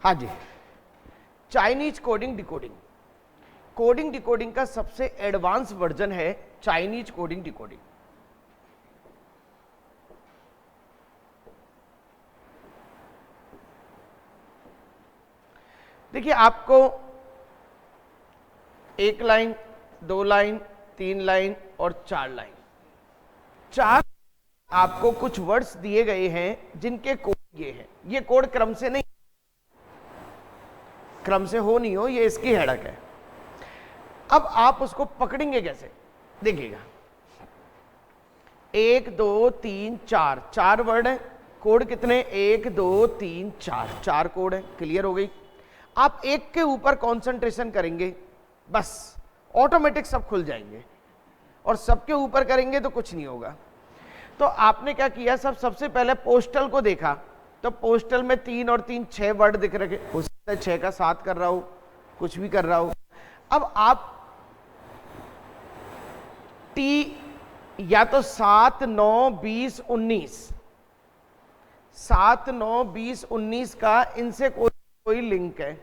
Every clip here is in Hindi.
हाँ जी, Chinese coding decoding. Coding decoding का सबसे एडवांस वर्जन है चाइनीज कोडिंग डिकोडिंग। देखिए, आपको 1 लाइन, 2 लाइन, 3 लाइन और 4 लाइन, 4 आपको कुछ वर्ड्स दिए गए हैं जिनके कोड ये हैं। ये कोड क्रम से नहीं, क्रम से हो नहीं हो, ये इसकी हेडक है। अब आप उसको पकड़ेंगे कैसे, देखिएगा। 1 2 3 4, 4 वर्ड है। कोड कितने? 1 2 3 4, 4 कोड है। क्लियर हो गई? आप एक के ऊपर कंसंट्रेशन करेंगे, बस ऑटोमेटिक सब खुल जाएंगे, और सबके ऊपर करेंगे तो कुछ नहीं होगा। तो आपने क्या किया, सबसे पहले पोस्टल को देखा, तो पोस्टल में 3 और 3 6 वर्ड दिख रहे, हो सकता है 6 का 7 कर रहा हो, कुछ भी कर रहा हो। अब आप टी या तो 7 9 20 19, 7 9 20 19 का इनसे कोई लिंक है,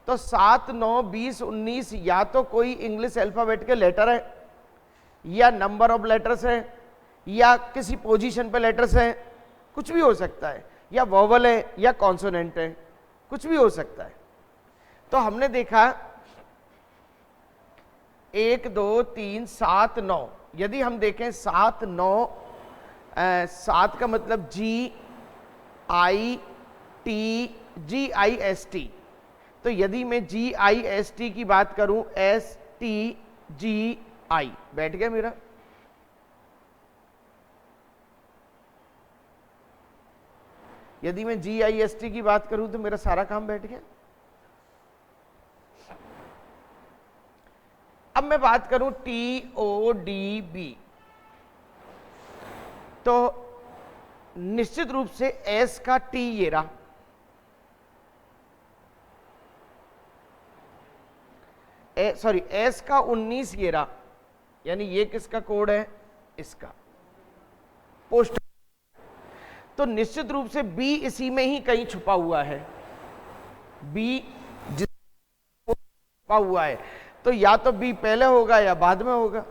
तो 7 9 20 19 या तो कोई इंग्लिश अल्फाबेट के लेटर है, या नंबर ऑफ लेटर्स है, या किसी पोजीशन पे लेटर्स हैं, कुछ भी हो सकता है, या वोवल है या कॉन्सोनेंट है, कुछ भी हो सकता है। तो हमने देखा 1 2 3 7 9, यदि हम देखें 7 9, 7 का मतलब GITGIST, तो यदि मैं GIST की बात करूं, STGI, बैठ गया मेरा। यदि मैं GIST की बात करूं तो मेरा सारा काम बैठ गया। अब मैं बात करूं TODB, तो निश्चित रूप से S का T ये रहा, सॉरी S का 19 ये रहा, यानी ये किसका कोड है? इसका पोस्ट। तो निश्चित रूप से B इसी में ही कहीं छुपा हुआ है, B छुपा हुआ है, तो या तो B पहले होगा या बाद में होगा।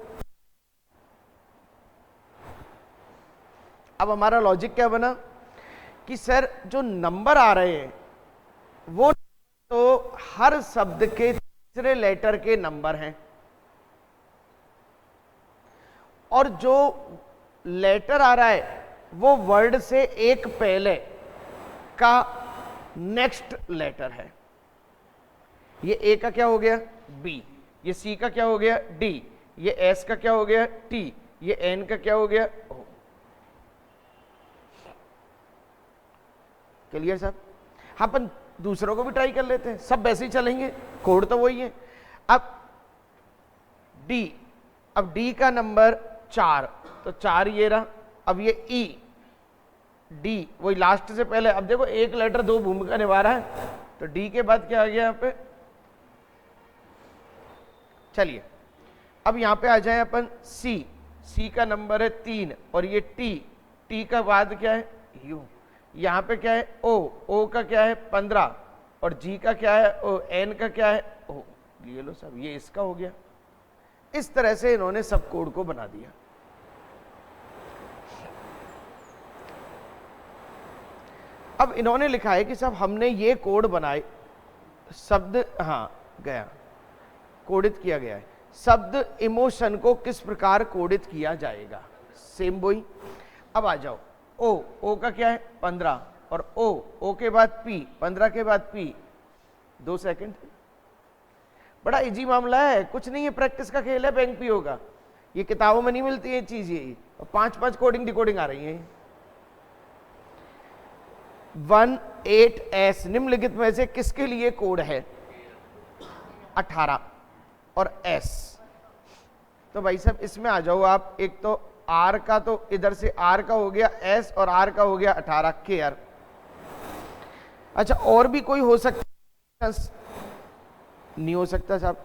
अब हमारा लॉजिक क्या बना कि सर जो नंबर आ रहे हैं वो तो हर शब्द के तीसरे लेटर के नंबर हैं, और जो लेटर आ रहा है वो वर्ड से एक पहले का नेक्स्ट लेटर है। ये ए का क्या हो गया? बी। ये सी का क्या हो गया? डी। ये एस का क्या हो गया? टी। ये एन का क्या हो गया? ओ। क्लियर साहब? हाँ, अपन दूसरों को भी ट्राई कर लेते हैं, सब वैसे ही चलेंगे, कोड तो वही है। अब डी, अब डी का नंबर 4, तो 4 ये रहा। अब ये ई डी, वही लास्ट से पहले। अब देखो एक लेटर 2 भूमिका निभा रहा है, तो डी के बाद क्या आ गया यहाँ पे? चलिए अब यहाँ पे आ जाए अपन सी। सी का नंबर है 3, और ये टी, टी का बाद क्या है? यू। यहाँ पे क्या है? ओ। ओ का क्या है? 15, और जी का क्या है? ओ। एन का क्या है? ओ। ये लो सब, ये इसका हो गया। इस तरह से इन्होंने सब कोड को बना दिया। अब इन्होंने लिखा है कि साहब हमने ये कोड बनाए, शब्द, हाँ गया, कोडित किया गया है। शब्द इमोशन को किस प्रकार कोडित किया जाएगा? सेम वही। अब आ जाओ ओ। ओ का क्या है? 15, और ओ। ओ के बाद पी, 15 के बाद पी। 2 सेकंड, बड़ा इजी मामला है, कुछ नहीं है, प्रैक्टिस का खेल है। बैंक पी होगा, ये किताबों में नहीं मिलती है चीज, ये 5-5 कोडिंग डिकोडिंग आ रही है। 18S निम्नलिखित में से किसके लिए कोड है? 18 और S। तो भाई साहब इसमें आ जाओ आप। एक तो R का, तो इधर से R का हो गया S, और R का हो गया 18, केयर। अच्छा, और भी कोई हो सकता? नहीं हो सकता साहब,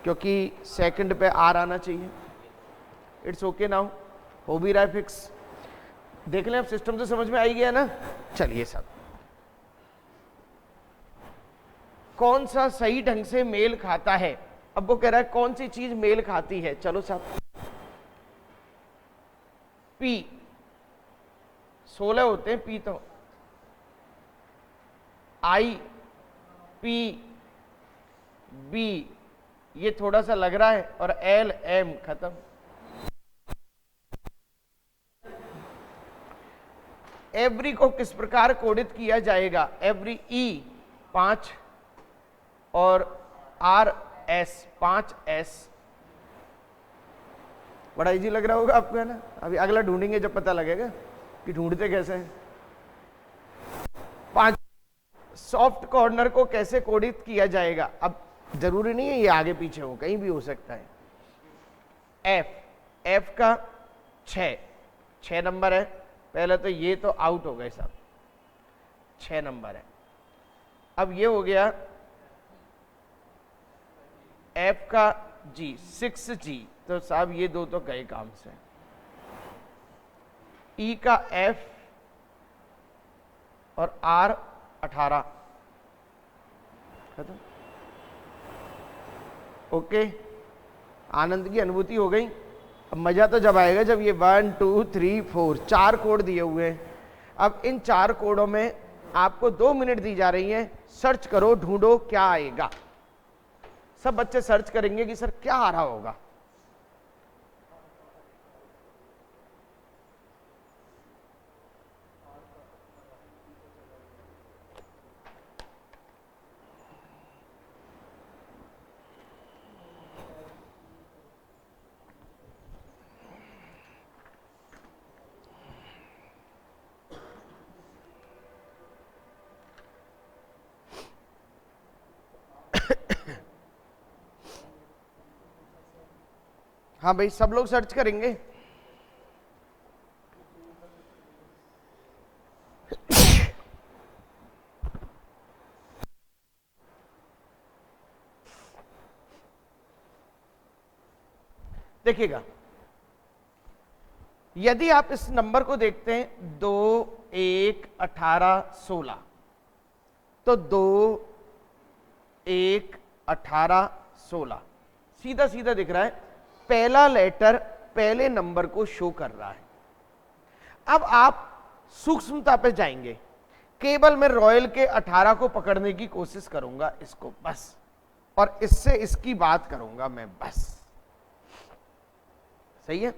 क्योंकि सेकंड पे R आना चाहिए। इट्स ओके नाउ, हो भी रहा है फिक्स। देख लें, अब सिस्टम तो समझ में आई गया ना? चलिए साहब, कौन सा सही ढंग से मेल खाता है। अब वो कह रहा है कौन सी चीज मेल खाती है। चलो साहब, पी 16 होते हैं पी, तो आई पी बी ये थोड़ा सा लग रहा है, और एल एम खत्म। एवरी को किस प्रकार कोडित किया जाएगा। एवरी ई 5 और आर एस 5S। बड़ा इजी लग रहा होगा आपको, है ना। अभी अगला ढूंढेंगे जब पता लगेगा कि ढूंढते कैसे हैं। 5 सॉफ्ट कॉर्नर को कैसे कोडित किया जाएगा। अब जरूरी नहीं है ये आगे पीछे हो, कहीं भी हो सकता है। एफ का 6 नंबर है। पहले तो ये तो आउट हो गए साहब, 6 नंबर है। अब ये हो गया एफ का जी 6G, तो साहब ये दो तो गए काम से। ई का एफ और आर 18 खत्म। ओके, आनंद की अनुभूति हो गई। अब मजा तो जब आएगा जब ये 1 2 3 4 4 कोड दिए हुए हैं। अब इन 4 कोडों में आपको 2 मिनट दी जा रही हैं, सर्च करो, ढूंढो क्या आएगा। सब बच्चे सर्च करेंगे कि सर क्या आ रहा होगा। हाँ भाई, सब लोग सर्च करेंगे। देखिएगा, यदि आप इस नंबर को देखते हैं 2 1 18 16, तो 2 1 18 16 सीधा सीधा दिख रहा है। पहला लेटर पहले नंबर को शो कर रहा है। अब आप सूक्ष्मता पे जाएंगे। केवल मैं रॉयल के 18 को पकड़ने की कोशिश करूंगा, इसको बस, और इससे इसकी बात करूंगा मैं बस। सही है,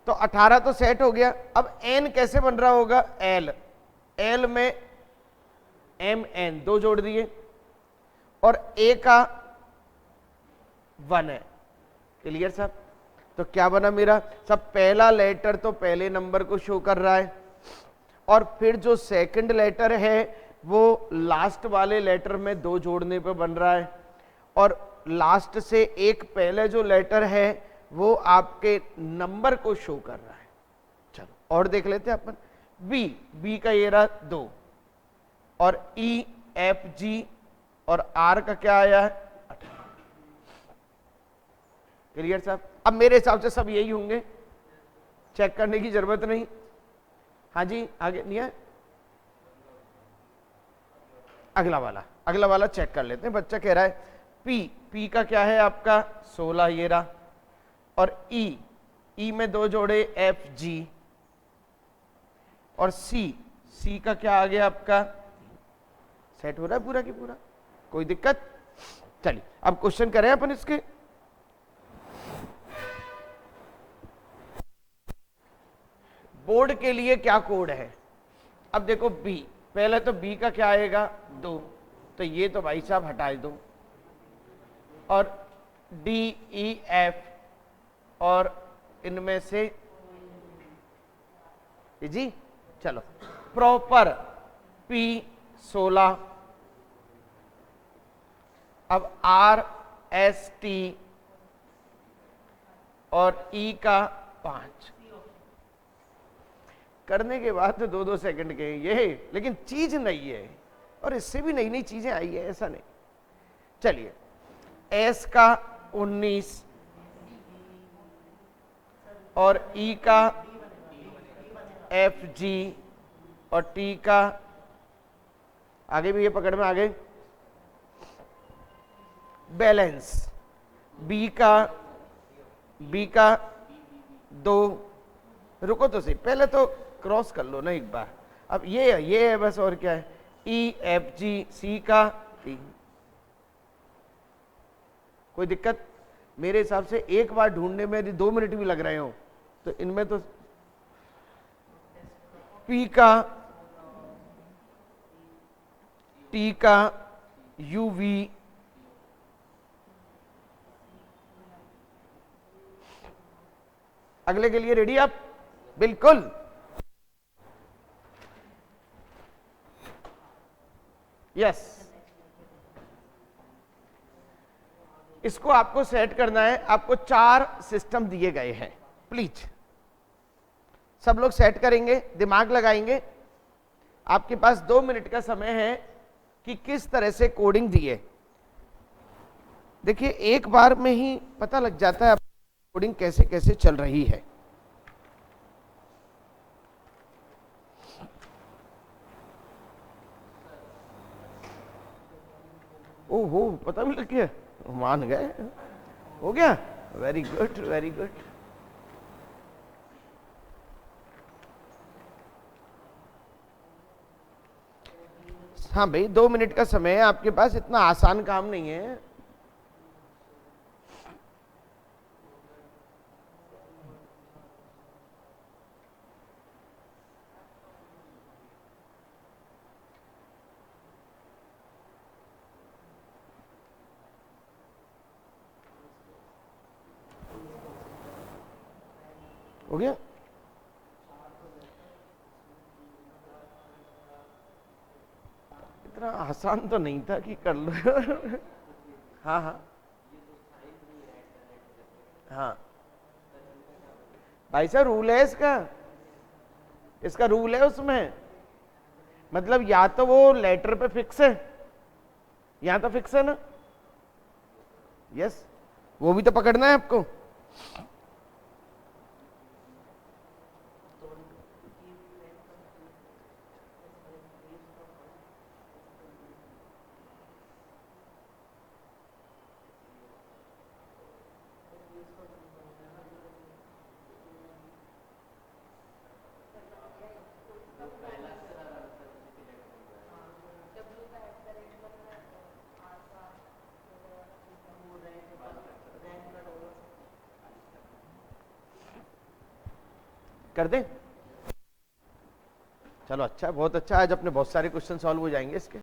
तो 18 तो सेट हो गया। अब एन कैसे बन रहा होगा। एल में एम एन 2 जोड़ दिए, और ए का 1 है। क्लियर साहब। तो क्या बना मेरा, सब पहला लेटर तो पहले नंबर को शो कर रहा है, और फिर जो सेकंड लेटर है वो लास्ट वाले लेटर में 2 जोड़ने पे बन रहा है, और लास्ट से एक पहले जो लेटर है वो आपके नंबर को शो कर रहा है। चलो और देख लेते हैं अपन। बी का ये रहा 2, और ई एफ जी और आर का क्या आया है 18। क्लियर साहब। अब मेरे हिसाब से सब यही होंगे, चेक करने की जरूरत नहीं। हाँ जी, आगे नहीं है। अगला वाला चेक कर लेते हैं। बच्चा कह रहा है पी का क्या है आपका 16 ये रहा, और ई में 2 जोड़े एफ जी, और सी का क्या आ गया आपका। सेट हो रहा है पूरा की पूरा, कोई दिक्कत। चलिए अब क्वेश्चन करें अपन इसके। बोर्ड के लिए क्या कोड है। अब देखो बी, पहले तो बी का क्या आएगा 2, तो ये तो भाई साहब हटा दो, और डी ई एफ, और इनमें से जी चलो प्रॉपर पी 16, अब आर एस टी और ई का 5 करने के बाद तो 2-2 सेकंड के ये, लेकिन चीज नहीं है, और इससे भी नई नई चीजें आई है, ऐसा नहीं। चलिए एस का 19 और ई का एफ जी और टी का, आगे भी ये पकड़ में आ गए, बैलेंस, बी का 2, रुको तो सही, पहले तो क्रॉस कर लो ना एक बार। अब ये है बस, और क्या है, ई एफ जी सी का 3। कोई दिक्कत? मेरे हिसाब से एक बार ढूंढने में यदि 2 मिनट भी लग रहे हो तो इनमें तो पी का, टी का, यू वी, अगले के लिए रेडी आप? बिल्कुल। यस, इसको आपको सेट करना है। आपको 4 सिस्टम दिए गए हैं, प्लीज सब लोग सेट करेंगे, दिमाग लगाएंगे। आपके पास 2 मिनट का समय है कि किस तरह से कोडिंग दिए। देखिए एक बार में ही पता लग जाता है कोडिंग कैसे कैसे चल रही है। ओहो, पता भी लग गया, मान गए, हो गया, वेरी गुड वेरी गुड। हाँ भाई, 2 मिनट का समय है आपके पास, इतना आसान काम नहीं है। हो गया? इतना आसान तो नहीं था कि कर लो। हाँ हाँ हाँ भाई साहब, रूल है इसका रूल है उसमें। मतलब या तो वो लेटर पे फिक्स है या तो फिक्स है ना। यस, वो भी तो पकड़ना है आपको। कर दें? चलो अच्छा, बहुत अच्छा, आज अपने बहुत सारे क्वेश्चन सॉल्व हो जाएंगे इसके।